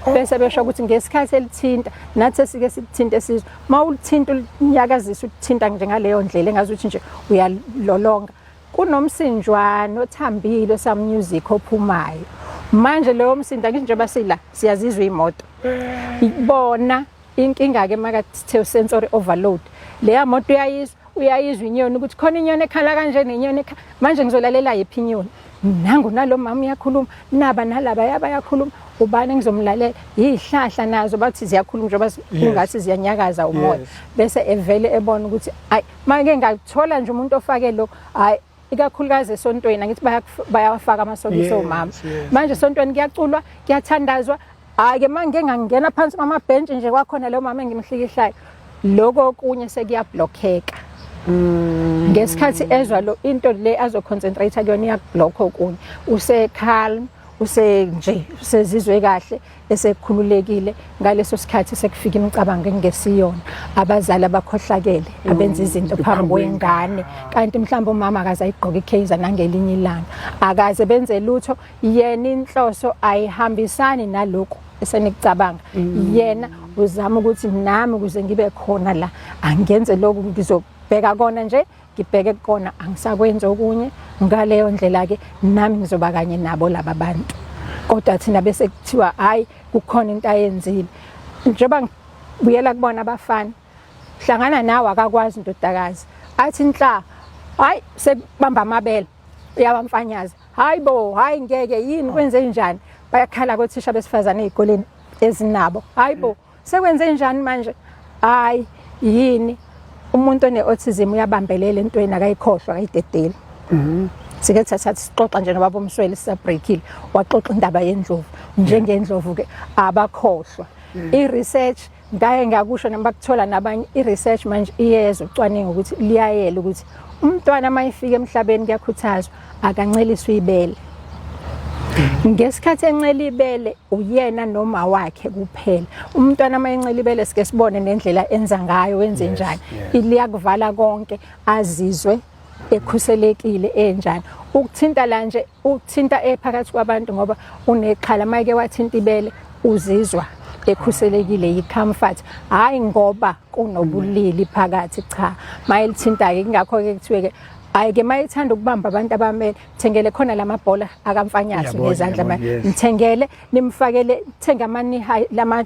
bese besho ukuthi ngesikhathi elithinta nathi sike sikuthinte esizwe mawulithinta unyakazisa uthinta njengaleyo ndlela engazuthi nje uyalolonga kunomsinjwana othambile some music ophumayo manje leyo msindo ngisho njengoba sila siyazizwa imoto ibona inkinga ke makathi sensory overload leya moto uyayizwa inyoni ukuthi khona inyoni ekhala kanje nenyoni manje ngizolalela yiphi inyoni nangu nalo mama uyakhuluma naba nalaba yakhuluma ubani ngizomlalela izihlahla nazo bathi ziyakhuluma njengoba kungathi ziyanyakaza umoya bese evele ebona ukuthi hayi manje ngathola nje umuntu ofake lokho hayi ikakhulukazi esontweni ngithi bayawafaka amasokisi omama manje esontweni kuyaculwa kuyathandazwa ake manje ngangena phansi kwamabhenji nje kwakhona lo mama engimhlikihlayo lokho kunye sekuyablockeka ngesikhathi ezwa lo into le azoconcentrate kuyona iyablock okunye use calm nje usezizwe kahle esekhululekile ngaleso sikhathi sekufika imicabango engesiyona abazali abakhohlakele abenza izinto phambi kwengane kanti mhlawumbe umama akaze ayigqoka ikhaza nangelinye ilanga akaze benze lutho yena inhloso ayihambisani nalokho esenikucabanga yena uzama ukuthi nami ukuze ngibe khona la angenze lokho ngizobheka kona nje ngibheke kona angisakwenza okunye ngaleyo ndlela ke nami ngizoba kanye nabo laba bantu kodwa thina bese kuthiwa hayi kukhona into ayenzile njengoba ngibuyela kubona abafana hlangana nawe akakwazi indodakazi athi inhla hayi sekubamba amabele uyabamfanyaza hayibo hayi ngeke yini kwenze njani bayakhala kothisha besifazane ezikoleni ezinabo hayibo sekwenze njani manje hayi yini umuntu one-autism uyabambelela entweni akayikhohlwa akayidedeli sike thatha sixoxa nje nobaba uMsweli sisabreakile waxoxa indaba yendlovu njengendlovu ke abakhohlwa i-research ngaye ngakusho noma kuthola nabanye i-research manje iyeza ucwaninga ukuthi liyayela ukuthi umntwana mayifika emhlabeni kuyakhuthazwa akanceliswe ibele ngesikhathi encela ibele uyena noma wakhe kuphela umntwana mayencela ibele sike sibone nendlela enza ngayo wenze njani iliyakuvala konke azizwe ekhuselekile enjani ukuthinta la nje ukuthinta ephakathi kwabantu ngoba unexhala mayike wathinta ibele uzizwa ekhuselekile yicomfort hayi ngoba kunobulili phakathi cha mayelithinta ke ingakho ke kuthiwe ke ayike mayithanda ukubamba abantu abamele thengele khona lamabhola akamfanyazo ngezandla manje nithengele nimfakele thenga amani lama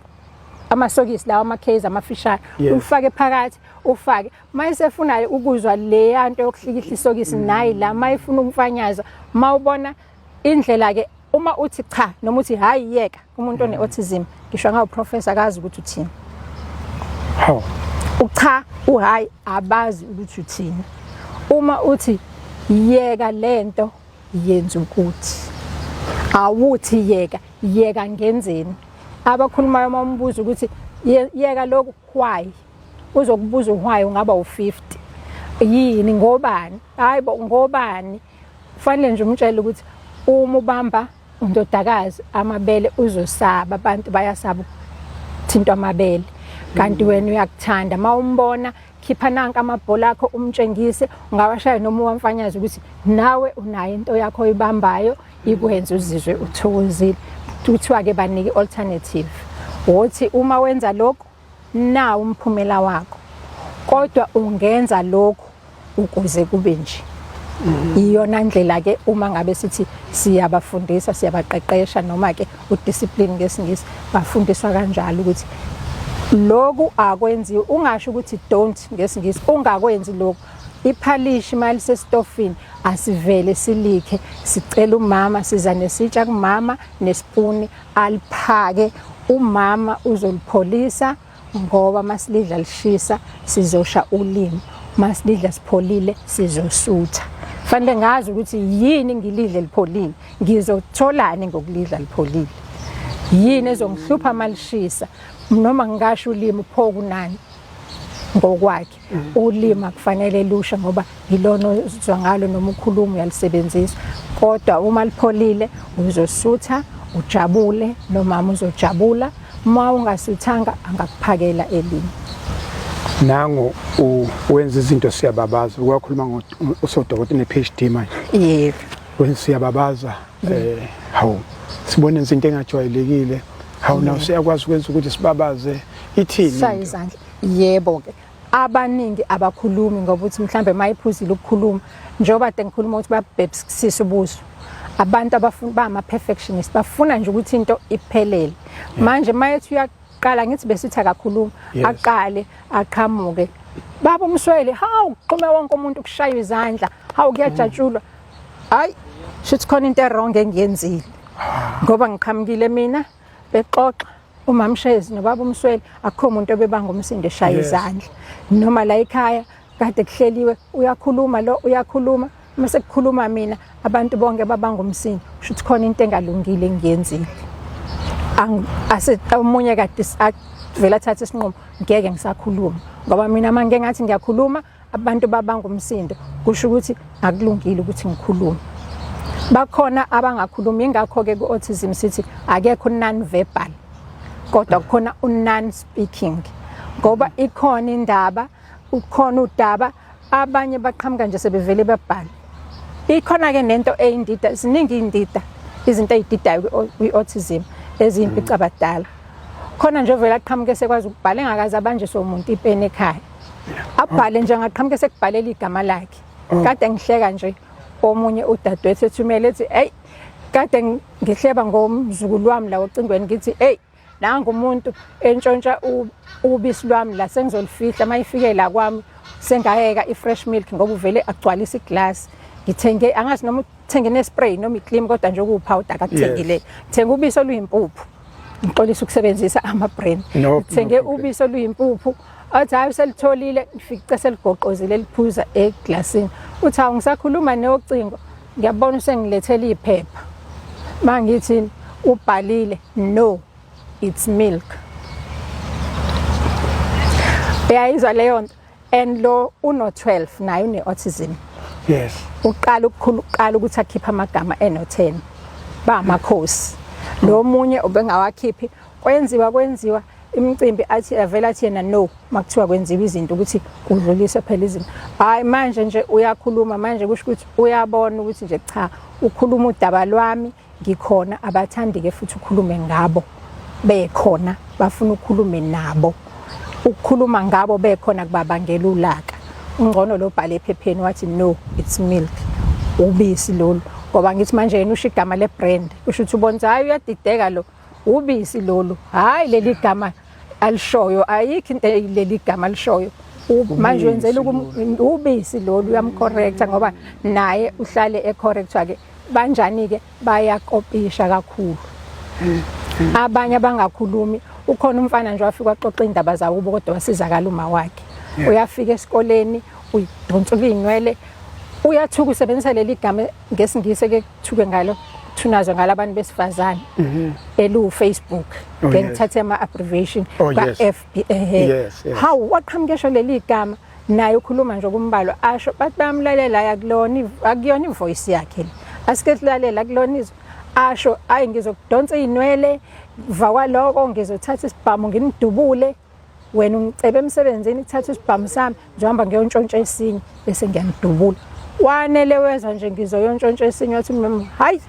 amasokisi lawa amakhezi amafishane ufake phakathi ufake mayisefuna ukuzwa le yanto yokuhlikihla isokisi nayi la mayifuna umfanyaza mawubona indlela ke uma uthi cha noma uthi hayi yeka umuntu one-autism ngisho ngawo professor akazi ukuthi uthini ucha uhayi abazi ukuthi uthini uma uthi yeka lento yenza ukuthi awuthi yeka ngenzeni abakhulumayo mambuza ukuthi yeka lokhu why uzokubuza why ungaba u50 yini ngobani hayibo ngobani kufanele nje umtshele ukuthi uma ubamba undodakazi amabele uzosaba abantu bayasaba thintwa amabele kanti wena uyakuthanda mawumbona khipha nanka amabhola akho umtshengise ungawashaya noma uwamfanyaza ukuthi nawe unayo into yakho oyibambayo ikwenza uzizwe uthokozile kuthiwa ke banike alternative wothi uma wenza lokho nawo umphumela wakho kodwa ungenza lokho ukuze kube nje iyona ndlela ke uma ngabe sithi siyabafundisa siyabaqeqesha noma ke udiscipline ngesingisi bafundiswa kanjalo ukuthi lokhu akwenziwe ungasho ukuthi don't ngesingisi ungakwenzi lokho iphalish imali sesitofini asivele silikhe sicela umama siza nesitsha kumama nesipuni aliphake umama uzolipholisa ngoba masilidla lishisa sizosha ulimi masilidla sipholile sizosutha fanele ngazi ukuthi yini ngilidle lipholile ngizotholani ngokulidla lipholile yini ezongihlupha malishisa noma ngisho ulimi uphoku nani ngokwakhe ulimi akufanele lusha ngoba yilona uzwa ngalo noma ukhuluma uyalisebenzisa kodwa uma lipholile uzosutha ujabule nomama uzojabula uma ungasuthanga angakuphakela elinye nango wenza izinto siyababaza ukwakhuluma usodokotela ne-PhD manje yebo wenza siyababaza hawu sibone izinto engajwayelekile Hawu nawo siyakwazi ukwenza ukuthi sibabaze ithini? Shaya izandla. Yebo ke. Abaningi abakhulumi ngoba uthi mhlambe mayiphuzile ukukhuluma njengoba kade ngikhuluma ukuthi babhebhisisa ubuso. Abantu abafuna bama perfectionist bafuna nje ukuthi into iphelele. Manje mayethi uyaqala ngithi besithi akakhuluma aqale aqhamuke. Baba umswele hawu qhume wonke umuntu kushaya izandla. Hawu kuyajatshulwa. Hayi shithi khona into wrong engiyenzile. Ngoba ngiqhamukile mina bexoxa uMamshezi nobaba umswele akho umuntu obebanga umsindo eshaya izandla. Noma la ekhaya kade kuhleliwe uyakhuluma lo uyakhuluma mase kukhuluma mina abantu bonke babanga umsindo shithi khona into engalungile engiyenzile. Omunye kade vela thatha isinqumo ngeke ngisakhuluma ngoba mina manje ngathi ngiyakhuluma abantu babanga umsindo kusho ukuthi akulungile ukuthi ngikhulume. Bakhona abangakhulumi ingakho ke ku-autism sithi akekho non-verbal kodwa kukhona non-speaking ngoba ikhona indaba ukhona udaba abanye baqhamuka nje sebevele bebhala. Ikhona ke nento eyindida ziningi indida izinto ezididayo kwi-autism ezimpica abadala. Khona nje vele aqhamuke sekwazi ukubhala engakazi abanje somuntu ipeni ekhaya. Abhale nje ngaqhamuke sekubhalela igama lakhe. Kade ngihleka nje omunye udadewethu ethumele ethi hey kade ngihleba ngomzukulu wami la ocingweni ngithi hey nanga umuntu entshontsha ubisi lwami la sengizolifihla mayifike la kwami sengayeka ifresh milk ngoba uvele agcwalisa iglass. Ngithenge angazi noma uthenge nespray noma icream kodwa nje kuwupowder akakuthengile. Thenga ubisi oluyimpuphu. Ngixolisa ukusebenzisa ama brand. Ngithenge ubisi oluyimpuphu. Athi hayi selitholile ngifice seligoqozile liphuza eglassini. Uthi hawu ngisakhuluma neyocingo ngiyabona usengilethela iphepha. Mangithi ubhalile no it's milk. Uyayizwa leyo nto and lo uno 12 naye une autism. Yes. Uqala ukuthi akhipha amagama eno 10 ba amakhosi. Lo munye ubengawakhiphi kwenziwa imicimbi athi avela athi yena no makuthiwa kwenziwa izinto ukuthi kudlulise phela izinto. Hayi manje nje uyakhuluma manje kusho ukuthi uyabona ukuthi nje cha ukhuluma udaba lwami ngikhona abathandi ke futhi ukhulume ngabo bekhona bafuna ukukhulume nabo. Ukukhuluma ngabo bekhona kubabangela ulaka. Ungcono lo bhale ephepheni wathi no it's milk ubisi lolu ngoba ngithi manje yena usho igama le brand usho ukuthi ubonza hayi uyadideka lo ubisi lolu hayi leli gama alishoyo ayikho into leli gama alishoyo manje wenzela ubisi lolu uyamcorrecta ngoba naye uhlale ecorrectwa ke banjani ke bayakopisha kakhulu. Abanye abangakhulumi ukhona umfana nje wafika waxoxa indaba zawo kodwa wasizakala uma wakhe. Uyafika esikoleni uyidonsula inwele uyathuka usebenzisa leli gama ngesingise ke kuthuke ngalo thunazwe ngalabantu besifazane elu Facebook ngithathe ama abbreviation ka FB how waqhamuke leli gama naye ukhuluma nje kumbalo asho bathi bayamlalela yakulona akuyona ivoice yakhe asike silalela kulona izwi asho ayi ngizokudonsa inwele vakwa lokho ngizothatha isibhamu nginidubule wena ungicebe emsebenzini ukuthatha isibhamu sami njengoba ngiyontshontsha esinye bese ngiyamdubula wanele weza nje ngizoyontshontsha esinye wathi mama hayi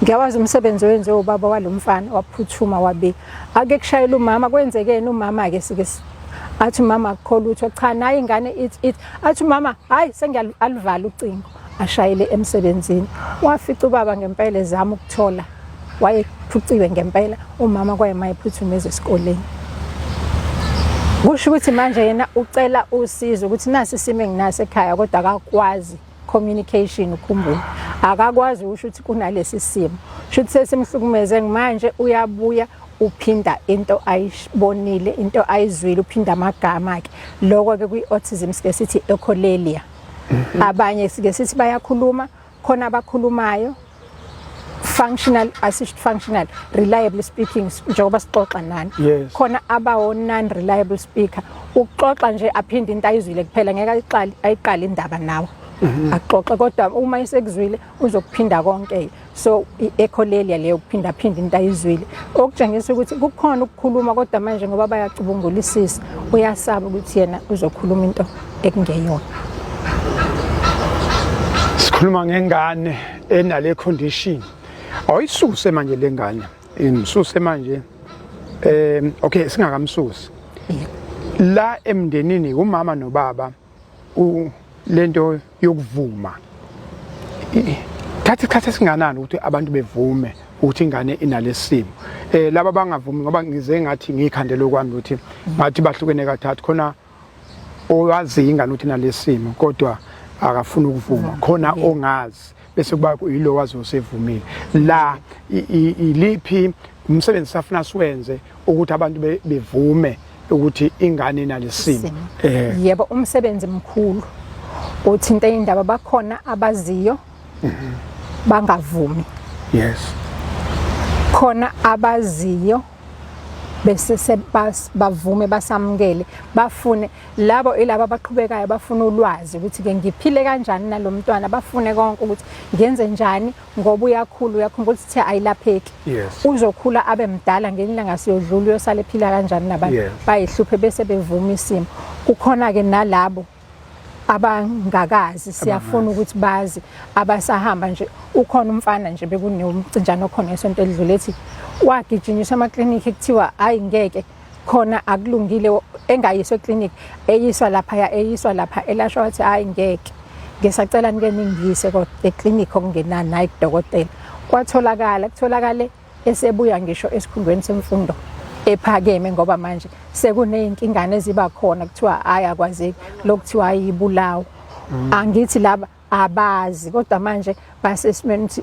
ngiyawazi umsebenzi wenziwe ubaba walomfana waphuthuma wabika ake kushayela umama kwenzekeni umama ke sike athi mama akukholwa utho cha nayi ingane it athi mama hayi sengiyalivala ucingo ashayele emsebenzini wafica ubaba ngempela ezama ukuthola wayephuciwe ngempela umama kwayemayiphuthume esikoleni. Kusho ukuthi manje yena ucela usizo ukuthi nasi isimo enginaso ekhaya kodwa akakwazi communication ukhumbula akakwazi usho ukuthi kunalesi simo shuthi sesimhlukumeze manje uyabuya uphinda into ayibonile into ayizwile uphinda amagama akhe lokho ke kwi-autism sike sithi echolalia. Abanye sike sithi bayakhuluma khona abakhulumayo functional assist functional reliable speaking njengoba sixoxa nani khona abawo non reliable speaker ukuxoxa nje aphinda into ayizwile kuphela ngeke ayiqala indaba nawe axoxe kodwa uma isekuzwile uzokuphinda konke so i-echolalia leyo kuphinda into ayizwile okutshengisa ukuthi kukhona ukukhuluma kodwa manje ngoba bayacubungulisisa uyasaba ukuthi yena uzokhuluma into ekungeyona. Sikhuluma ngengane enale condition. Awuyisuse manje lengane. Imsuse manje Okay singakamsusi la emndenini umama nobaba lento yokuvuma thatha isikhathi esinganani ukuthi abantu bevume ukuthi ingane inalesimo laba bangavumi ngoba ngize ngathi ngikhandela okwami ukuthi ngathi bahlukene kathathu khona owazi ingane ukuthi inalesimo kodwa akafuna ukuvuma khona ongazi bese kuba yilo wazi usevumile la iliphi umsebenzi safuna siwenze ukuthi abantu bevume ukuthi ingane inalesimo yebo umsebenzi mkhulu uthinta indaba bakhona abaziyo bangavumi yes khona abaziyo bese bavume basamukele bafune labo ilabo abaqhubekayo bafuna ulwazi ukuthi ke ngiphile kanjani nalomntwana bafune konke ukuthi ngenze njani ngoba uyakhumbula ukuthi ayilapheki uzokhula abe mdala ngenyanga siyodlula uyosala ephila kanjani nabantu bayihluphe bese bevuma isimo kukhona ke nalabo abangakazi siyafuna ukuthi bazi abasahamba nje ukhona umfana nje bekunomcinjana okhona esonto edlule ethi wagijinyiswa amaklinikhi kuthiwa hayi ngeke khona akulungile engayiswe eklinikhi eyiswa lapha elashwa wathi hayi ngeke ngisacela nike ningise eklinikhi okungenani nayi kudokotela kutholakale esebuya ngisho esikhundweni semfundo ephakeme ngoba manje sekuney'nkingane eziba khona kuthiwa hayi akwazeki lokuthiwa ayibulawo angithi laba abazi kodwa manje basesimeni ukuthi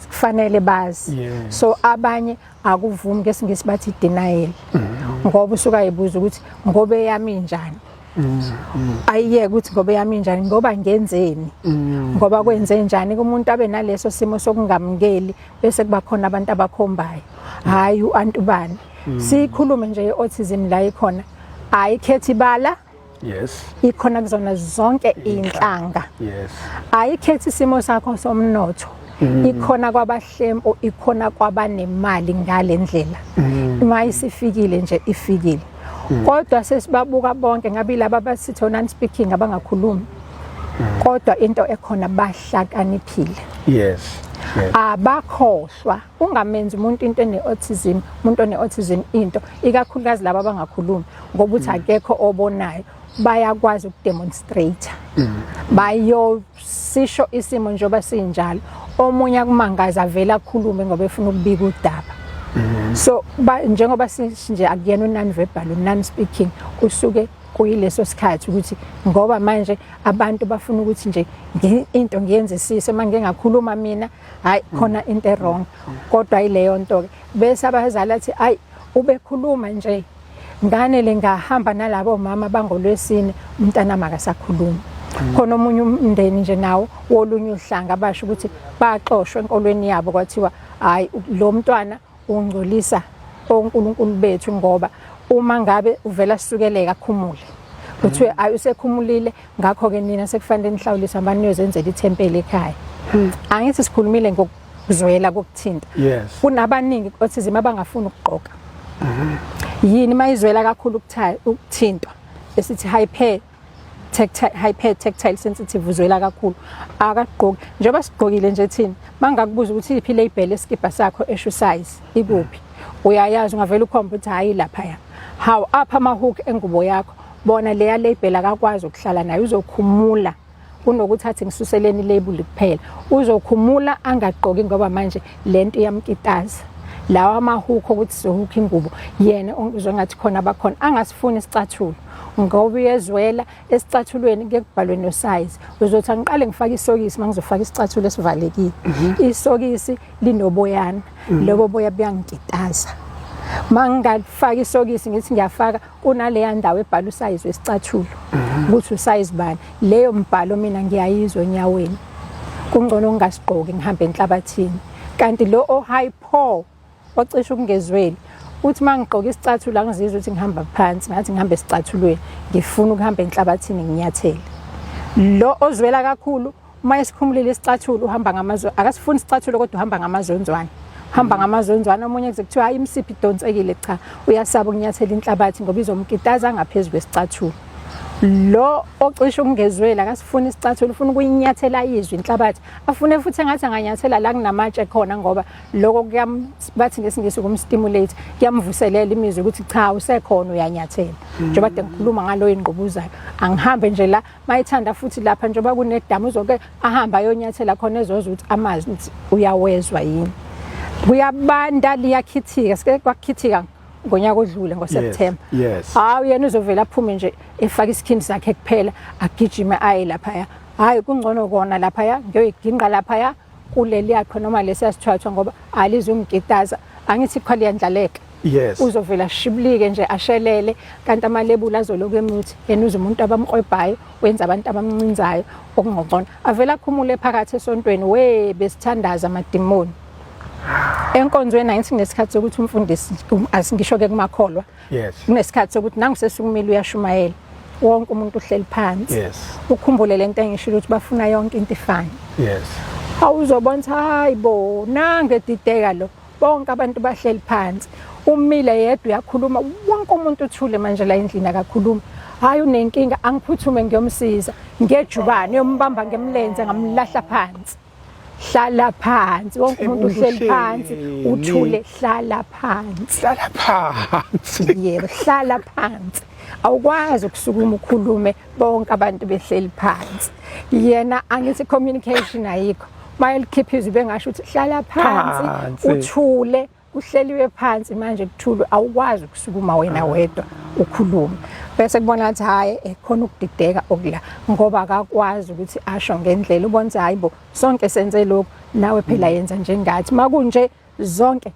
kufanele bazi so abanye akuvumi ngesingisi bathi denial ngoba usuka yibuza ukuthi ngobe yami njani ayiyeke ukuthi ngobe yami njani ngoba ngenzeni ngoba kwenze njani kumuntu abe naleso simo sokungamukeli bese kuba khona abantu abakhombayo hayi uantubani sikhulume nje i-autism la ikhona ayikhethi bala yes ikhona kuzona zonke inhlanga yes ayikhethi isimo sakho somnotho ikhona kwabahlempo ikhona kwabanemali ngalendlela uma isifikile nje ifikile kodwa sesibabuka bonke ngabe laba basithi non speaking abangakhulumi kodwa into ekhona bahlakaniphile yes abakhohlwa ungamenzi umuntu into ene-autism umuntu one-autism into ikakhulukazi laba abangakhulumi ngoba uthi akekho obonayo bayakwazi ukudemonstrate bayosisho isimo njengoba sinjalo omunye akumangaza avela akhulume ngoba efuna ukubika udaba so njengoba nje akuyena non-verbal non-speaking usuke kuyileso sikhathi ukuthi ngoba manje abantu bafuna ukuthi nje into ngiyenzisise manje ngingakhuluma mina hayi khona into wrong kodwa ileyo nto ke bese abazali athi hayi ubekhuluma nje ngane lengahamba nalabo mama bangolwesine umntana makasakhuluma khona omunye umndeni nje nawo wolunye uhlanga basho ukuthi baxoshwe enkolweni yabo kwathiwa hayi lo mntwana ungcolisa onkulunkulu bethu ngoba uma ngabe uvela sisukeleka akhumule kuthiwe ayusekhumulile ngakho ke nina sekufanele nihlawulise abantu niyozenzela ithempeli ekhaya angithi sikhulumile ngokuzwela kokuthinta kunabaningi autism abangafuni ukugqoka yini mayizwela kakhulu ukuthintwa esithi hyper tactile sensitive uzwela kakhulu akagqoki njengoba sigqokile nje thina mangakubuza ukuthi iphi label eskipa sakho esho size ikuphi uyayazi ungavela ukhomba ukuthi hayi lapha ya how apha amahook engubo yakho bona leya label akakwazi ukuhlala nayo uzokhumula kunokuthi athi ngisuseleni label kuphela uzokhumula angagqoki ngoba manje lento iyamkitaza lawa amahook ukuthi sizohook ingubo yena uzongathi khona abakhona angasifuni isicathulo ngoba uyezwela esicathulweni kekubhalwe no size uzothi angiqale ngifake isokisi mangizofaka isicathulo esivalekile isokisi linoboyana lobo boya buyangikitaza mangafaka isokisi ngithi ngiyafaka kunaleya ndawo ebhalwe usize wesicathulo ukuthi usize bani leyo mbhalo mina ngiyayizwa enyaweni kungcono ungasigqoki ngihambe enhlabathini kanti lo hypo ocisha ukungezweli uthi mangigqoka isicathulo angizizwa ukuthi ngihamba phansi ngathi ngihambe esicathulweni ngifuna ukuhamba enhlabathini nginyathele lo ozwela kakhulu uma esikhumulile isicathulo uhamba ngamazwe akasifuni isicathulo kodwa uhamba ngamazonzwana hamba ngamazonzwana omunye kuze kuthiwa hayi imsiphi idonsekile cha uyasaba ukunyathela inhlabathi ngoba izomkitaza ngaphezulu kwesicathulo lo ocisha ukungezwela akasifuna isicathulo ufuna ukuyinyathela izwi inhlabathi afune futhi engathi anganyathela la kunamatshe khona ngoba lokho bathi ngesingisi kumstimulate kuyamvuselela imizwa ukuthi cha usekhona uyanyathela njengoba de ngikhuluma ngalo ingqubuzayo angihambe nje la mayithanda futhi lapha njengoba kunedamu uzoke ahamba ayonyathela khona ezozwa ukuthi amazi uyawezwa yini kuyabanda liyakhithika sike kwakhithika ngonyaka odlule ngoSeptember hayi yena uzovela aphume nje efaka isikhindi sakhe kuphela agijime aye lapha hayi kungcono kona lapha ngiyoyiginqa lapha kuleli yakho noma lesiyasithwathwa ngoba alizungikitaza angithi khali yandlaleka uzovela shiblike nje ashelele kanti amalebula azoloku emuthi yena uzumuntu abamqwebhayo wenza abantu abamncinzayo okungqongqona avela akhumule phakathi esontweni besithandaza amadimoni enkonzweni ayithi ngesikhathi sokuthi umfundisi asingisho ke kumakholwa kunesikhathi sokuthi nangisesukumile uyashumayela wonke umuntu uhleli phansi ukhumbule lento engishilo ukuthi bafuna yonke into ifane awuzobona hayibo nangedideka lo bonke abantu bahleli phansi umile yedwa uyakhuluma wonke umuntu uthule manje la endlini akakhuluma hayi unenkinga angiphuthume ngiyomsiza ngejubane yombamba ngemlenze ngamlahla phansi hlala phansi wonke umuntu uhleli phansi uthule hlala phansi yebo hlala phansi awukwazi ukusukuma ukhulume bonke abantu behleli phansi yena angithi communication ayikho mile keep izwi bengasho ukuthi hlala phansi uthule uhleliwe phansi manje kuthulu awukwazi ukusukuma wena wedwa ukhuluma bese kubona ukuthi hayi khona ukudideka okula ngoba akakwazi ukuthi asho ngendlela ubonze hayibo sonke senze lokho nawe phela yenza njengathi makunje zonke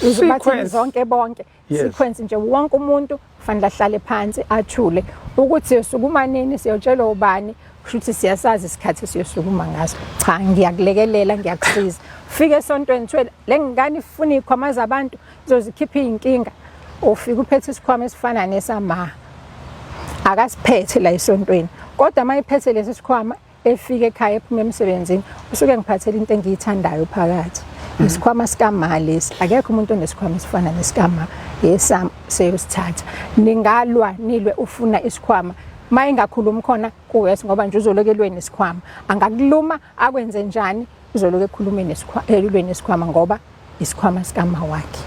izibathi zonke bonke sequence nje wonke umuntu kufanele ahlale phansi athule ukuthi siyosukuma nini siyotshela ubani kushuthi siyasazi isikhathi siyosukuma ngaso cha ngiyakulekelela ngiyakusiza fike esontweni thwele lengane ifuna ikhwama zabantu izozikhipha inkinga ufika uphethe isikhwama esifana nesama akasiphethe la esontweni kodwa mayiphethe lesi sikhwama efike ekhaya ephuma emsebenzini usuke ngiphathela into engiyithandayo phakathi isikhwama sikamali akekho umuntu onesikhwama esifana nesikama yesam seyosithatha ningalwa nilwe ufuna isikhwama mayingakhuluma khona kuwes ngoba nje uzolokelweni isikhwama angakuluma akwenze njani uzoloke ekhulumeni nesikhwama ngoba isikhwama sikama wakhe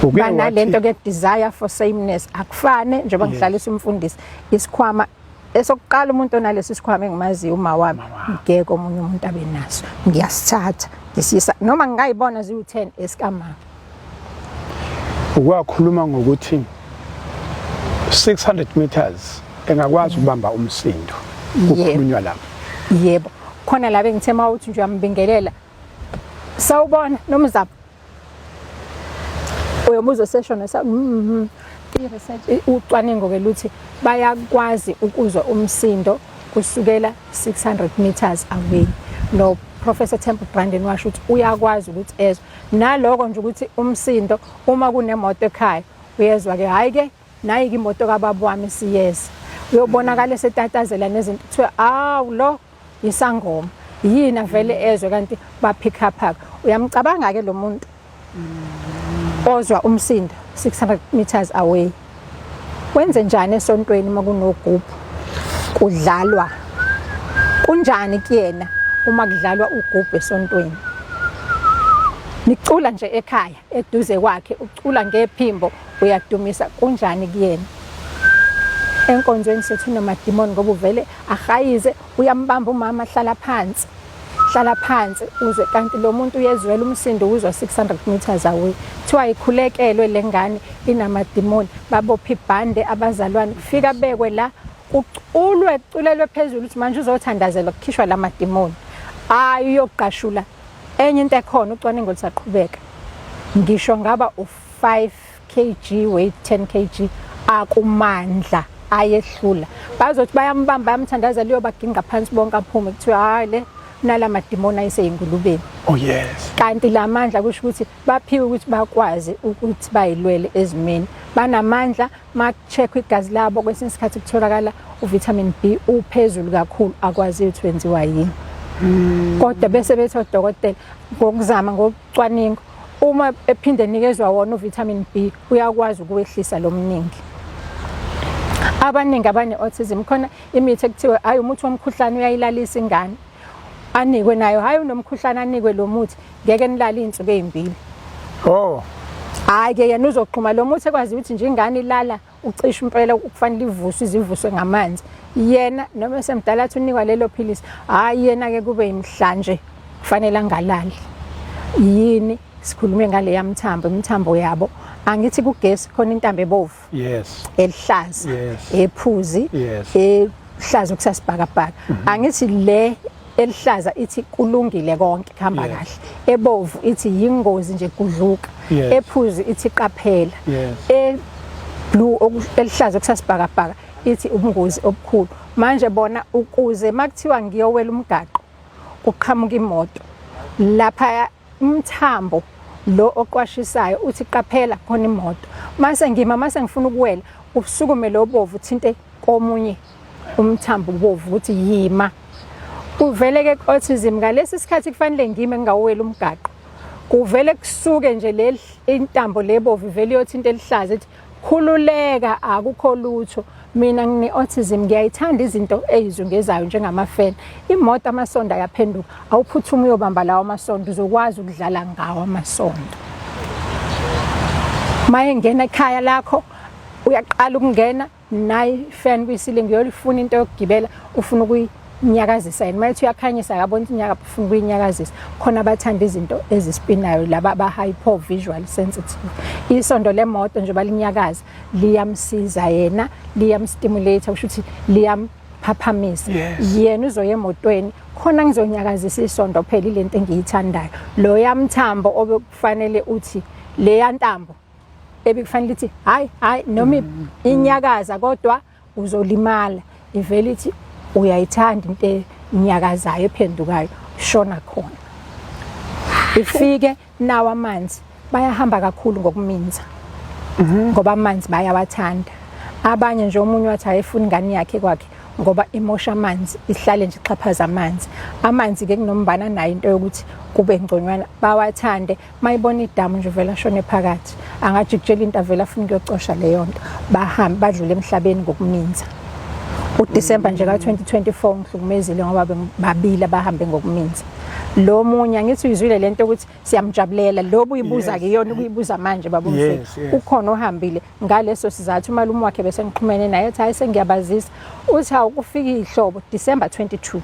banalento ke desire for sameness akufane njengoba ngihlalisa umfundisi isikhwama esokuqala umuntu onalesi sikhwama engimaziyo uma wami ngeke omunye umuntu abenaso ngiyasithatha ngisisa noma ngingayibona ziwu10 esikama ukwakhuluma ngokuthi 600 meters engakwazi ukubamba umsindo ukukhulunywa lapha yebo khona la bengithema ukuthi nje uyambingelela sawubona nomzapho uyomuzo session i-research ucwaningo ke luthi bayakwazi ukuzwa umsindo kusukela 600 meters away no Professor Temple Brandon washo ukuthi uyakwazi ukuthi ezwe naloko nje ukuthi umsindo uma kunemoto ekhaya uyezwa ke hayi ke nayi imoto kababa wami siyeza uyobonakala setatazela nezinto kuthiwa lo isangoma yina vele ezwe kanti ba pick up uyamcabanga ke lo muntu ozwa umsindo 600 meters away wenze njani esontweni makunogubhu kudlalwa kunjani kuyena uma kudlalwa ugubhu esontweni nicula nje ekhaya eduze kwakhe ucula ngephimbo uyadumisa kunjani kuyena enkonzweni sethu namadimoni ngoba uvele ahayize uyambamba umama hlala phansi uzwe kanti lo muntu uyezwela umsindo uzwa 600 meters away thiwa ikhulekelwe lengane inamadimoni babopha ibhande abazalwane fika bekwe la uculelwe phezulu ukuthi manje uzothandazela ukukhishwa lamadimoni uyoqashula enye into ekhona ucwaningo lisaqhubeka ngisho ngaba u5 kg weight 10 kg akumandla ayehlula bazothi bayambamba yamthandazela liyobaginqa phansi bonke aphume kuthiwa hayi le nalamadimoni ayiseyingulubeni kanti lamandla kusho ukuthi baphiwe ukuthi bakwazi ukuthi bayilwele ezimeni banamandla makucheck igazi labo kwesinye isikhathi kutholakala uvitamin B uphezulu kakhulu akwazi ukuthi wenziwa yini kodwa bese bethi odokotela ngokuzama ngokucwaninga uma ephinde nikezwa wona uvitamin B uyakwazi ukwehlisa lo mningi Abaningi abane-autism khona imithi ekuthiwa hayi umuthi womkhuhlane uyayilalisa ingane anikwe nayo hayi unomkhuhlane anikwe lo muthi ngeke nilale izinsuku ezimbili. Oh. Hayi ke yena uzoqhuma lo muthi ekwazi ukuthi nje ingane ilala ucisha impela ukufanele ivuswe izivuswe ngamanzi. Yena noma semdala athi unikwa lelo philisi hayi yena ke kube imhlanje kufanele angalali. Yini sikhulume ngale yamthambo imthambo yabo angithi kugesi khona intambo ebovu. Yes. Elihlaza. Yes. Ephuzi. Yes. Ehlaza kusasibhakabhaka. Angithi le elihlaza ithi kulungile konke kuhamba kahle. Ebovu ithi yingozi nje kudluka. Ephuzi ithi qaphela. Blue elihlaza kusasibhakabhaka ithi ubungozi obukhulu. Manje bona ukuze makuthiwa ngiyowela umgaqo kuqhamuka imoto lapha umthambo lo oqwashisayo uthi qaphela khona imoto mase ngifuna ukuwela usukume lo bovu uthinte komunye umthambo bovu uthi yima uvele ke autism ngalesi sikhathi kufanele ngime ngawela umgaqo kuvele kusuke nje le intambo lebovu ivele yothinta elihlaza ethi khululeka akukho lutho mina ngine autism ngiyayithanda izinto ezizungezayo njengamafeni imoto amasondo ayaphenduka awuphuthuma uyobamba lawo amasondo uzokwazi ukudlala ngawo amasondo maye ngena ekhaya lakho uyaqala ukungena nayi fan kuyisilingi yolifuna into yokugibela ufuna ukuyinyakazisa yini maye uyakhanyisa yabona inyaka ufuna ukuyinyakazisa khona abathanda izinto ezispinayo laba aba hyper visual sensitive isondo lemoto nje balinyakaza liyamsiza yena liyamstimulate ushuthi liyamphaphamiza yena uzoya emotweni khona ngizonyakazisa isondo phela ilento engiyithandayo lo yamthambo obekufanele uthi le yantambo ebekufanele ithi hayi noma inyakaza kodwa uzolimala ivele ithi uyayithanda into enyakazayo ephendukayo shona khona ifike nawo amanzi bayahamba kakhulu ngokuminza ngoba amanzi bayawathanda abanye nje omunye wathi ayefuna ingane yakhe kwakhe ngoba imosha amanzi ihlale nje ixhaphaza amanzi ke kunombana nayo into yokuthi kube ngconywana bawathande mayibona idamu nje vela shone phakathi angajikjela into avela afuna ukuyocosha leyo nto bahamba badlule emhlabeni ngokuminza uDisemba nje ka2024 ngihlukumezile ngoba babili abahambe ngokuminza lo munye ngithi uyizwile lento ukuthi siyamjabulela lo buyibuza ke yona ukuyibuza manje babumfeki ukhona ohambile ngaleso sizathu umalume wakhe bese ngiqhumene naye ethi hayi sengiyabazisa uthi awukufika ihlobo December 22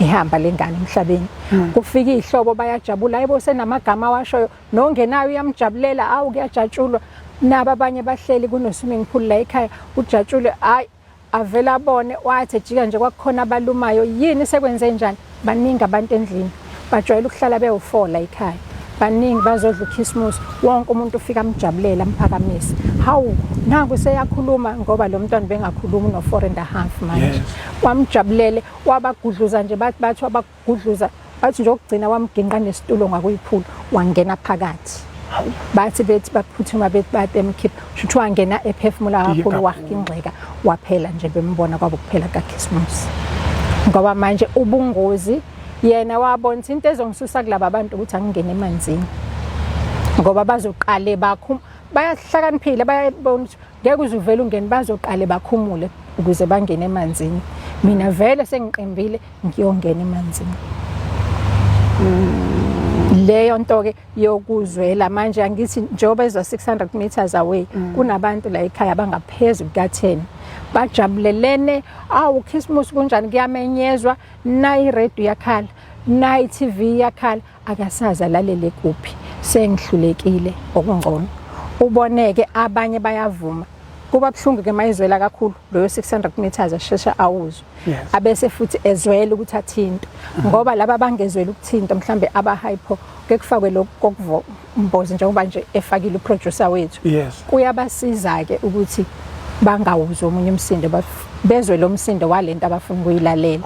ihamba lengane emhlabeni kufika ihlobo bayajabula ayibo senamagama awashoyo nongenayo uyamjabulela awu kuyajatshulwa naba abanye bahleli kuno swimming pool la ekhaya ujatshule hayi avela abone wathi ejika nje kwakhona abalumayo yini sekwenze njani baningi abantu endlini bajwayela ukuhlala bewu4 la ekhaya baningi bazodla uChristmas wonke umuntu ufika amjabulela amphakamisa hawu nangu seyakhuluma ngoba lo mntwana bengakhuluma no4.5 manje wamjabulele wabagudluza nje bathi wabagudluza bathi nje ukugcina wamginqa nesitulo ngakuyiphula wangena phakathi bathi bethi baphuthuma bethi batemkhipha shuthi wangena ephefumula kakhulu wahingxeka waphela nje bembona kwabo kuphela kaChristmas ngoba manje ubungozi yena wabona into ezongisusa kulabo abantu ukuthi angingene emanzini ngoba bazoqale bayahlakaniphile bayabona ngeke uzuvela ungene bazoqale bakhumule ukuze bangene emanzini mina vele sengiqembile ngiyongena emanzini leyo nto ke yokuzwela manje angithi njoba eza 600 meters away kunabantu la ekhaya abangaphezulu ka10 bajabulelene awu Christmas kunjani kuyamenyezwa nayi radio yakhala nayi TV yakhala akasaza lalele kuphi sengihlulekile okungcono uboneke abanye bayavuma kuba buhlungu ke mayizwela kakhulu loyo 600 meters ashesha awuzwe abese futhi ezwela ukuthi athinta ngoba laba bangezwela ukuthinta mhlambe aba hypo ke kufakwe lokho mbozi njengoba nje efakile uproducer wethu kuyabasiza ke ukuthi bangawuzwa omunye umsindo bezwe lo msindo walento abafuna ukuyilalela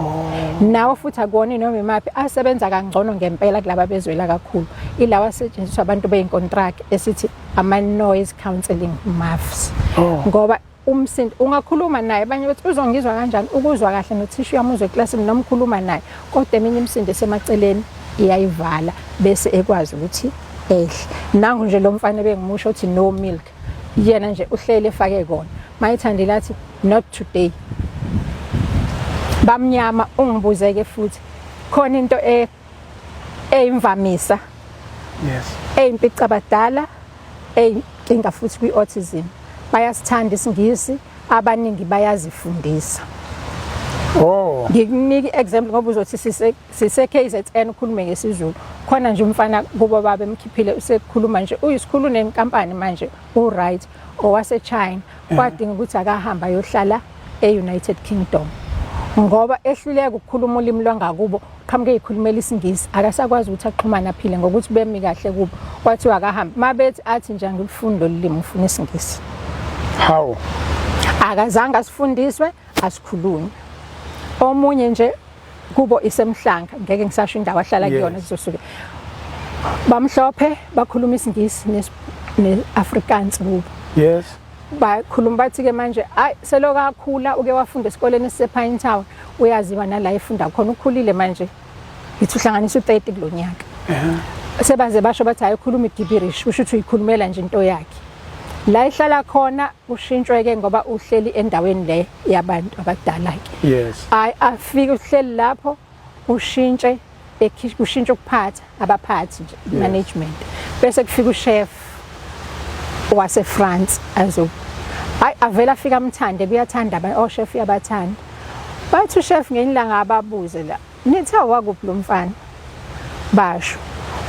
nawo futhi akone noma imaphi asebenza kangcono ngempela kulaba bezwela kakhulu ilawa asetshenziswa abantu beyincontract esithi ama noise counselling MAFs ngoba umsindo ungakhuluma naye abanye bathi uzongizwa kanjani ukuzwa kahle nothisha uyamuzwa eclassini nomkhuluma naye kodwa eminye imsindo esemaceleni iyayivala bese ekwazi ukuthi nangu nje lo mfana bengimusho uthi no milk yena nje uhlele efake kona mayithandile athi not today. Bamnyama ungibuzeke futhi khona into eyimvamisa eyimpica abadala eyinkinga futhi kwi-autism bayasithanda isingisi abaningi bayazifundisa. Ngikunika example ngoba uzothi sise KZN ukhulume ngesizulu khona nje umfana kubo babe emkhiphile usekhuluma nje uyisikhulu nenkampani manje right owase China kwadinga ukuthi akahamba ayohlala eUnited Kingdom ngoba ehluleka ukukhuluma ulimi lwangakubo qhamuke ikhulumela isingisi akasakwazi ukuthi axhumana aphile ngokuthi bemi kahle kubo kwathi akahamba mabethi athi nje ngilifunda ulimi ufuna isingisi how akazange asifundiswe asikhulunywe. Omunye nje kubo isemhlanga ngeke ngisasho indawo ahlala kuyona kuzosuke bamhlophe bakhuluma isingisi neAfrikaans kubo. Bakhuluma bathi ke manje hayi seloku akhula uke wafunda esikoleni esise-Pine Town uyaziwa nala efunda khona ukhulile manje yithi uhlanganisa u30 kulonyaka. Sebaze basho bathi hayi ukhuluma iGibirish usho ukuthi uyikhulumela nje into yakhe. La ihlala khona ushintshweke ngoba uhleli endaweni le yabantu abadala ke. Afike uhleli lapho ushintshe ushintshe ukuphatha abaphathi nje management bese kufika uchef wase France avela afika amthande buyathanda chef yabathanda bathi chef ngenilanga ababuze la nithi awakuphi lo mfana basho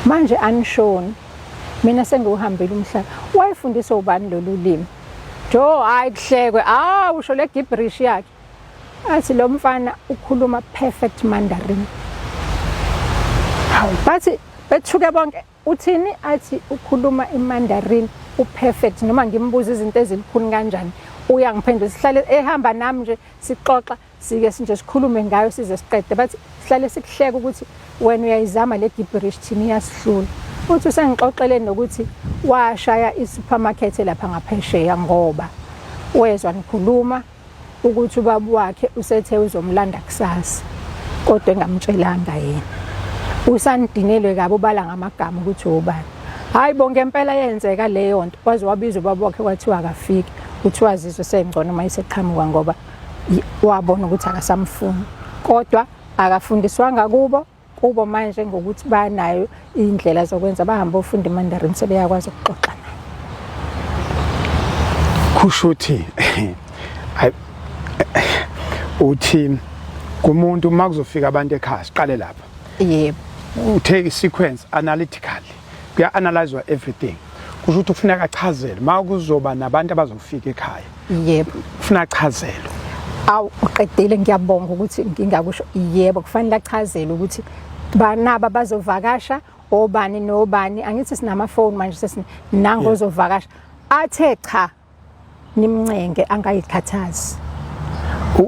manje anishoni mina sengiuhambela umhlaba wayefundisa ubani lolu limi hayi kuhlekwe usho le Gibberish yakhe athi lo mfana ukhuluma perfect Mandarin. Bathi bethuke bonke uthini athi ukhuluma iMandarin uperfect noma ngimbuza izinto ezilikhuni kanjani uyangiphendula sihlale ehamba nami nje sixoxa sike nje sikhulume ngayo size siqede bathi sihlale sikuhleka ukuthi wena uyayizama le Gibberish thini iyasihlula uthi usengixoxele nokuthi washaya isupermarket lapha ngaphesheya ngoba wezwa nikhuluma ukuthi ubaba wakhe usethe uzomlanda kusasa kodwa engamtshelanga yena usandinelwe kabi ubala ngamagama ukuthi ubani hayi bonke impela yenzeka leyo nto waze wabiza ubaba wakhe kwathiwa akafiki uthi wazizwe sengcono mayiseqhamuka ngoba wabona ukuthi akasamfuni kodwa akafundiswanga kubo manje ngokuthi banayo indlela zokwenza bahamba ufunda iMandarin sebeyakwazi ukuxoxa naye. Kushuthi uthi kumuntu makuzofika abantu ekhaya siqale lapha. Take a sequence analytically kuya analyzewa everything kusho ukuthi kufuneka achazele makuzoba nabantu abazofika ekhaya ufuna achazele uqedile ngiyabonga ukuthi ngingakusho kufanele achazele ukuthi banaba bazovakasha obani nobani angithi sinamafoni manje sesinango ozovakasha athe cha nimncenge angayikhathazi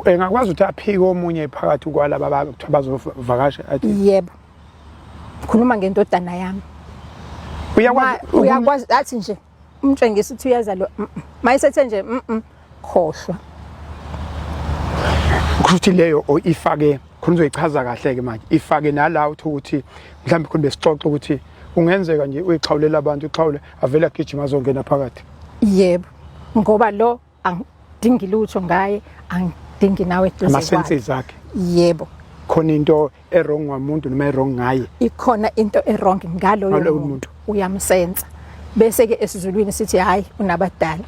engakwazi ukuthi aphike omunye phakathi kwalaba bazovakasha athi khuluma ngentodana yami uyakwazi athi nje umtshengisa ukuthi uyaza lo mayisethe nje khohlwa ukuthi leyo ifake khona uzoyichaza kahle ke manje ifake nala ukuthi mhlawumbe khona besixoxa ukuthi ungenzeka nje uyixhawulela abantu uxhawule avela gijima azongena phakathi ngoba lo angidingi lutho ngaye angidingi nawe eduze kwakhe ama-senses akhe khona into errong ngomuntu noma errong ngaye ikhona into errong ngalo muntu uyamsensa bese ke esizulwini sithi hayi unabadala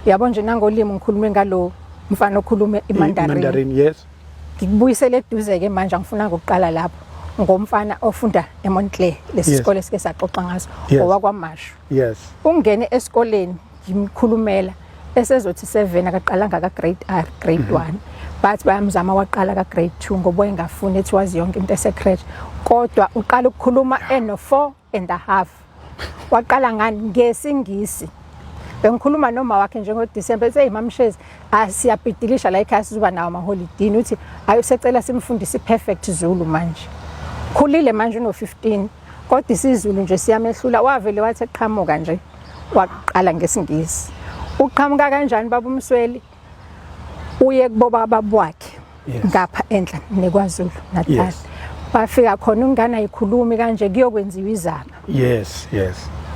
yabo nje nangolimi ngikhulume ngalo mfana okhuluma iMandarin ngikubuyisele eduze ke manje ngifuna ukuqala lapho ngomfana ofunda eMontclair lesikole sike saxoxa ngaso owakwaMashu ungene esikoleni ngimkhulumela esezothi 7 akaqalanga ka grade R grade 1 but bayamzama waqala ka grade 2 ngoba engafuni ethi wazi yonke into esecrèche kodwa uqala ukukhuluma eno4.5 waqala ngani ngesingisi bengikhuluma noma wakhe njengoDecember ethi mamshezi asiyabhidilisha la ekhaya sizoba nawo amaholiday uthi ayosecela simfundise perfect Zulu manje khulile manje no15 kodwa isizulu nje siyamehlula wavele wathi eqhamuka nje waqala ngesingisi uqhamuka kanjani baba umsweli uye kuboba babwakhe ngapha enhla neKwaZulu Natal bafika khona ungana yikhulumi kanje kuyokwenziwa izaba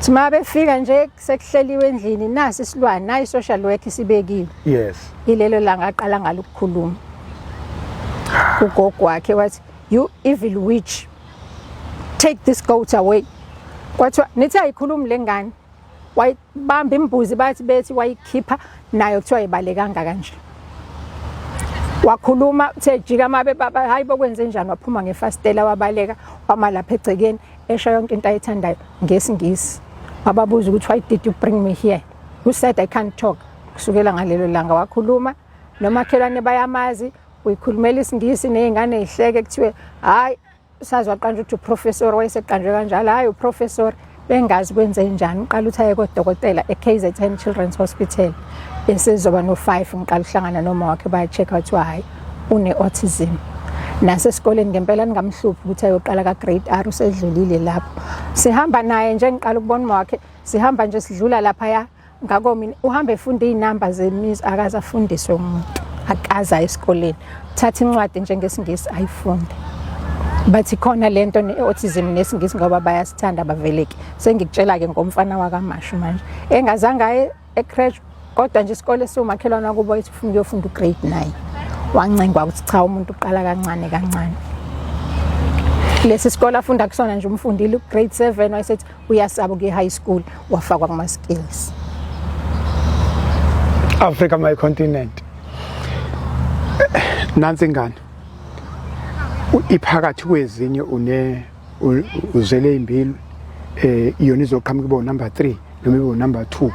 Sima befika nje sekuhleliwe endlini nasi isilwane nayi social work sibekiwe. Yes. Ilelo langa aqala ngalo ukukhuluma. Ugogo wakhe wathi you evil witch. Take this goat away. Kwathiwa nithi ayikhulumi lengane. Wayibamba imbuzi bathi bethi wayikhipha nayo kuthiwa ibalekanga kanje. Wakhuluma sejika mabe baba hayi bokwenze njani waphuma ngefastela wabaleka wama lapha egcekeni esha yonke into ayithandayo ngesingisi. Wababuza ukuthi why did you bring me here? Who said I can't talk? Kusukela ngalelo langa wakhuluma nomakhelwane bayamazi uyikhulumela isingisi nezingane ezihleke kuthiwe hayi sazwa qanje ukuthi uprofessor wayeseqanje kanjalo hayi uprofessor bengazi kwenze njani uqala uthi aye kodokotela eKZN Children's Hospital besizoba no5 ngiqala uhlangana noma wakhe baya check out hayi une autism nasesikoleni ngempela ningamhluphi ukuthi ayoqala ka grade R usedlulile lapho sihamba naye nje ngiqala ukubona uma wakhe sihamba nje sidlula lapha ya ngako mina uhamba efunda izinamba zemizi akazafundiswe umuntu akaza esikoleni thatha incwadi njengesingisi ayifunde bathi khona lento neautism nesingisi ngoba bayasithanda baveleki sengikutshela ke ngomfana wakaMashu manje engazange aye ecrash kodwa nje isikole siumakhelwana kubo ethi ufuna ukuyofunda ugrade 9 wancengwa ukuthi cha umuntu uqala kancane kancane lesi sikole afunda kusona nje umfundile ugrade 7 wayesethi uyasaba ukuya high school wafakwa kuma skills. Africa my continent nansi ngane iphakathi kwezinye uzele imbili iyona izoqhamuka ibo number 3 noma ibo number 2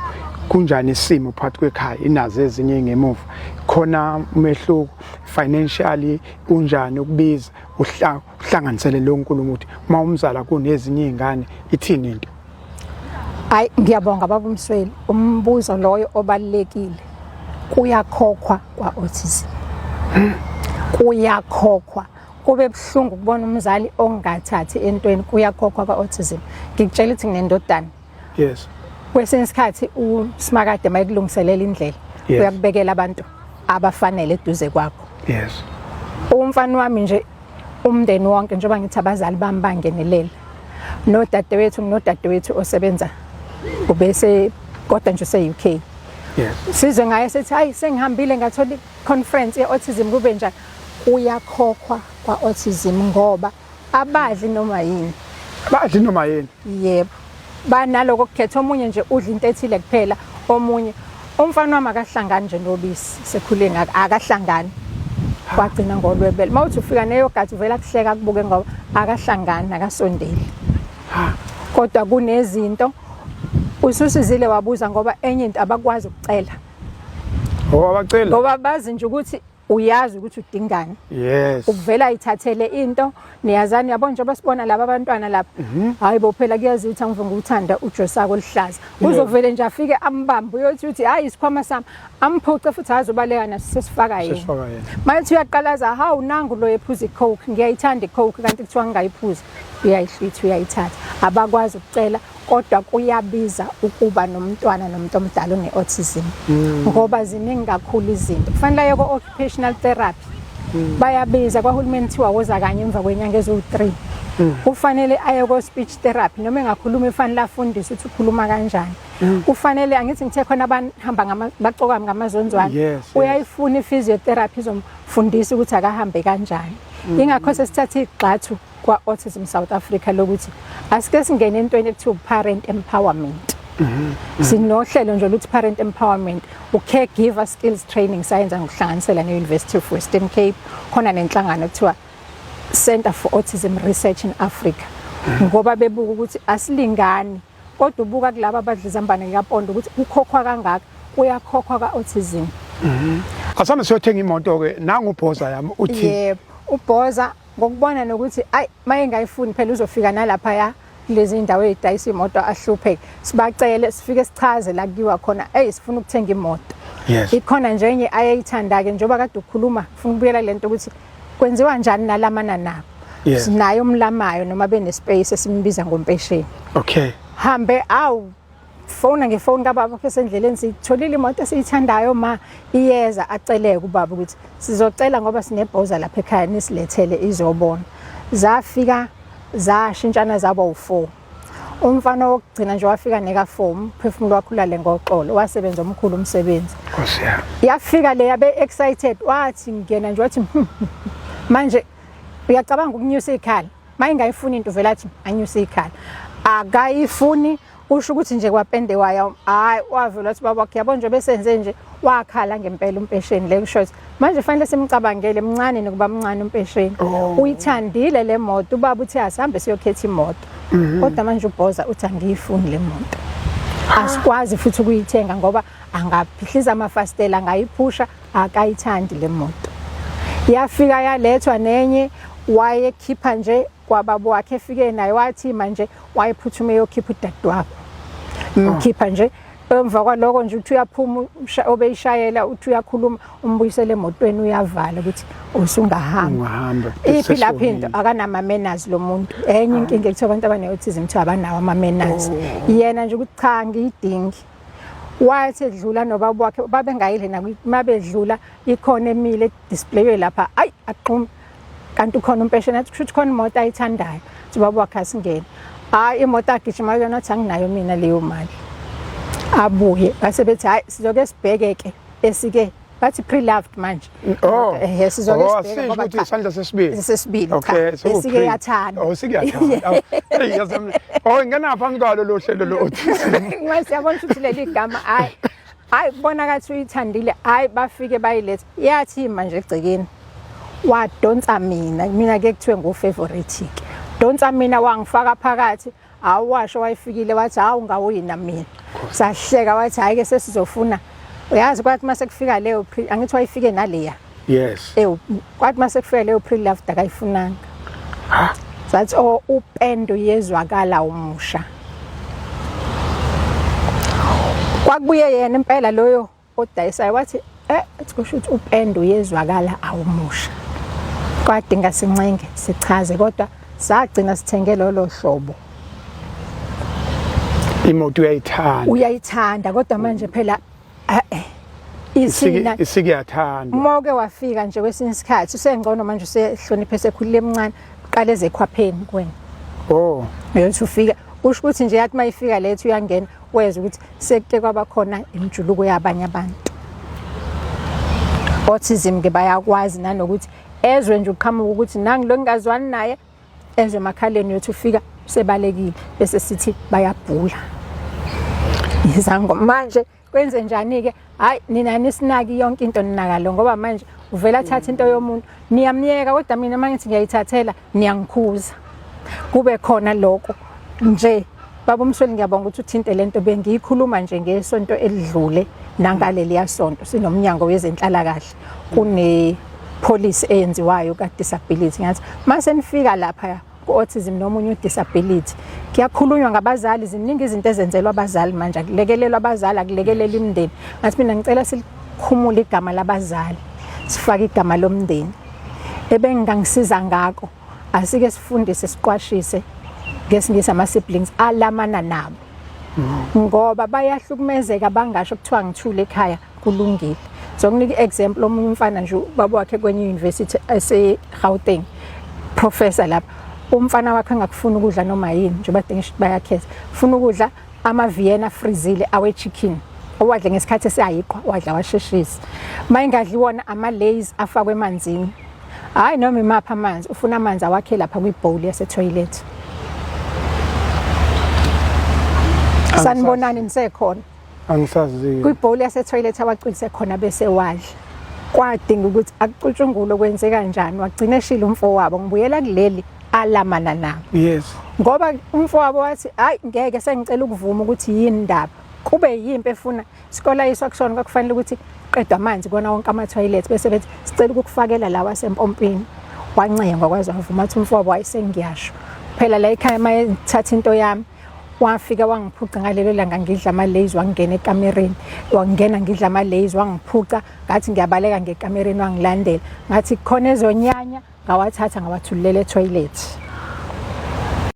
kunjani isimo phakathi kwekhaya inazo ezinye ngemuva khona umehluko financially kunjani ukubiza uhlanganisele lo nkulumo uthi uma umzala kunezinye izingane ithini into hayi ngiyabonga baba uMsweli umbuzo loyo obalekile kuyakhokhwa kwa autism kuyakhokhwa kube buhlungu ukubona umzali ongathathi entweni kuyakhokhwa kwa autism ngikutshela ukuthi nginendodana yes kwesinye isikhathi uSmakade mayikulungiselela indlela uyakubekela abantu abafanele eduze kwakho yes umfana wami nje umndeni wonke njengoba ngithi abazali bami bangenelela nodadewethu osebenza ubese kodwa nje use-UK yes sizwe ngaye sethi hayi sengihambile ngathola conference ye-autism kube njani uyakhokhwa kwa autism ngoba abadli noma yini yebo banaloko kukhetha omunye nje udla into ethile kuphela omunye umfana wami akahlangani nje nobisi sekhule akahlangani kwagcina ngolwebele mawuthi ufika neyogathi uvela kuhleka kubuke ngoba akahlangani akasondeli kodwa kunezinto ususizile wabuza ngoba enye into abakwazi ukucela abacela ngoba bazi nje ukuthi uyazi ukuthi udingani yes ukuvela ithathele into niyazani yabo nje basibona laba abantwana lapha hayi bo phela kuyazi ukuthi angive ngokuthanda ujosako lihlaza uzovele nje afike ambambe uyothi hayi isikhwama sami amphuce futhi azobaleka naso sesifaka yena manje uyaqalaza hawu nangu lo ephuza icoke ngiyayithanda icoke kanti kuthiwa ngingayiphuza uyayihlitha uyayithatha abakwazi ukucela kodwa kuyabiza ukuba nomntwana nomuntu omdala one-autism ngoba ziningi kakhulu izinto kufanele aye ku-occupational therapy bayabiza kwahulumeni thiwa woza kanye emva kwenyanga eziwu-3 kufanele aye ku-speech therapy noma engakhuluma efanele afundise ukuthi ukhuluma kanjani kufanele angithi ngithe khona abahamba baqoka ngamazonzwana uyayifuna i-physiotherapy izomfundisa ukuthi akahambe kanjani ingakho sesithatha igxathu kwa-autism South Africa lokuthi asike singene entweni ekuthiwa parent empowerment sinohlelo nje oluthi parent empowerment caregiver skills training sayenza ngokuhlanganisela ne-University of Western Cape khona nenhlangano ekuthiwa Center for Autism Research in Africa ngoba bebuka ukuthi asilingani kodwa ubuka kulabo abadlizambane kaPondo ukuthi ukhokhwa kangaka uyakhokhwa ka-autism asame siyothenga imoto ke nangu ubhoza yami uthi yebo ubhoza ngokubona nokuthi ayi maye ngayifuni phela uzofika nalapha ya lezi indawo ezidayisa imoto ahlupheke sibacele sifike sichaze la kuyiwa khona sifuna ukuthenga imoto ikhona nje enye ayayithanda ke njoba kade ukukhuluma ufuna ukubuyela lento ukuthi kwenziwa kanjani nalamana nabo sinayo umlamayo noma benespace esimbiza ngompesheni okay hambe phone ngefone kababa esendleleni sitholile imoto esiyithandayo ma iyeza aceleke ubaba ukuthi sizocela ngoba sinebhoza lapha ekhaya nisilethele izobona zafika zashintshana zaba u4 umfana wokugcina nje wafika nekafomu phefumulo wakhe ulale ngoxolo wasebenza omkhulu umsebenzi Nkosi yami. yafika le yabe excited wathi ngena nje wathi manje uyacabanga ukunyusa ikhala mayingayifuni into vela athi anyusa ikhala akayifuni usho ukuthi nje kwapende waya hayi wavela wathi baba wakhe yabo nje besenze nje wakhala ngempela umpesheni le short manje fanele simcabangele mncane nokuba mncane umpesheni uyithandile le moto ubaba uthi asihambe siyokhetha imoto kodwa manje ubhoza uthi angiyifuni le moto asikwazi futhi ukuyithenga ngoba angaphihliza amafastela angayiphusha akayithandi le moto yafika yalethwa nenye wayekhipha nje kwababa wakhe efike naye wathi manje wayephuthume yokhipha udadewabo mkhipha nje emva kwaloko nje uthi uyaphuma obeyishayela uthi uyakhuluma umbuyisele emotweni uyavala ukuthi usungahamba iphi lapho into akanama manners lo muntu enye inkinga ekuthiwa abantu abane-autism kuthiwa abanawo ama manners yena nje ukuthi cha ngiyidingi wathi edlula nobaba wakhe babengayile mabedlula ikhona emile displaywe lapha ayi aqhuma kanti ukhona umpesheni athi kusho khona imoto ayithandayo uthi baba wakhe asingene hayi imoto agijima yona athi anginayo mina leyo mali abuye base bethi hayi sizoke sibheke esike bathi pre-loved manje sizoke sibheke ngoba ukuthi isandla sesibili okay esike yathanda sikuyathanda ngena phambi kwalo lo hlelo lo autism mase yabona ukuthi leli gama hayi kubona kathi uyithandile hayi bafike bayiletha yathi manje egcekeni wadonsa mina ke kuthiwe ngofavorite ke donsa mina wangifaka phakathi awasho wayifikile wathi hawu ngawuyina mina sahleka wathi hayi ke sesizofuna uyazi kwathi mase kufika leyo angithi wayifike naleya yes kwathi mase kufika leyo pre-loved akayifunanga sathi upendo yezwakala umusha kwakubuye yena impela loyo odayisayo wathi kusho ukuthi upendo yezwakala awumusha kwadinga sincenge sichaze kodwa sagcina sithenge lolo hlobo imoto uyayithanda kodwa manje phela isina isiyathanda moke wafika nje kwesinye isikhathi usengcono manje usehloniphe esekhulile emncane uqale ezekhwapheni kwena uyothi ufika usho ukuthi nje yathi mayifika lethu uyangena weza ukuthi sekuke kwabakhona imjuluko yabanye abantu autism ke bayakwazi nanokuthi ezwe nje uqhamuka ukuthi nangilo ngingazwani naye ezwe emakhaleni yothi ufika sebalekile bese sithi bayabhula izango manje kwenze njani ke hayi nina nisinaki yonke into ninakalo ngoba manje uvela thatha into yomuntu niyamyeka kodwa mina mangithi ngiyayithathela niyangikhuza kube khona lokho nje baba umsweli ngiyabonga ukuthi uthinte lento bengiyikhuluma nje ngesonto elidlule nangaleli yasonto sinomnyango wezenhlala kahle kune policy eyenziwayo ka disability ngathi mase nifika lapha ku-autism nomunye udisability kuyakhulunywa ngabazali ziningi izinto ezenzelwa abazali manje akulekelelwa abazali akulekelela imindeni ngathi mina ngicela silikhumule igama labazali sifake igama lomndeni ebengangisiza ngako asike sifundise siqwashise ngesingisi ama-siblings alamana nabo ngoba bayahlukumezeka bangasho kuthiwa ngithule ekhaya kulungile zokunika i-example omunye umfana nje ubaba wakhe kwenye university ese-Gauteng professor lapha umfana wakhe angakufuna ukudla noma yini nje badingisha bayakhetha ufuna ukudla ama-Vienna freezile awe-chicken owadle ngesikhathi esiyayiqhwa wadla washeshisa mayingadli wona ama-lays afakwe emanzini hayi noma imapha amanzi ufuna amanzi awakhe lapha kwi-bowl yase-toilet sanibonani nisekhona angisaziyo kwi-bowl yase-toilet awacwilise khona bese wadla kwadinga ukuthi akucutshungule kwenze kanjani wagcina eshila umfowabo ngibuyela kuleli alamana nabo yes ngoba umfowabo wathi hayi ngeke sengicela ukuvuma ukuthi yini indaba kube yimpi efuna isikole yiswa kusona kwakufanele ukuthi qedwe amanzi kona wonke ama-toilet bese bethi sicela ukukufakela lawa sempompini wancenga kwakwazi wavuma ukuthi umfowabo wayesengiyasho phela la ekhaya mayethatha into yami wafika wangiphuca ngalelo langa ngidla ama-lays wangena ekamereni wangena ngidla ama-lays wangiphuca ngathi ngiyabaleka ngekamereni wangilandela ngathi khona ezonyanya ngawathatha ngawathululela etoilet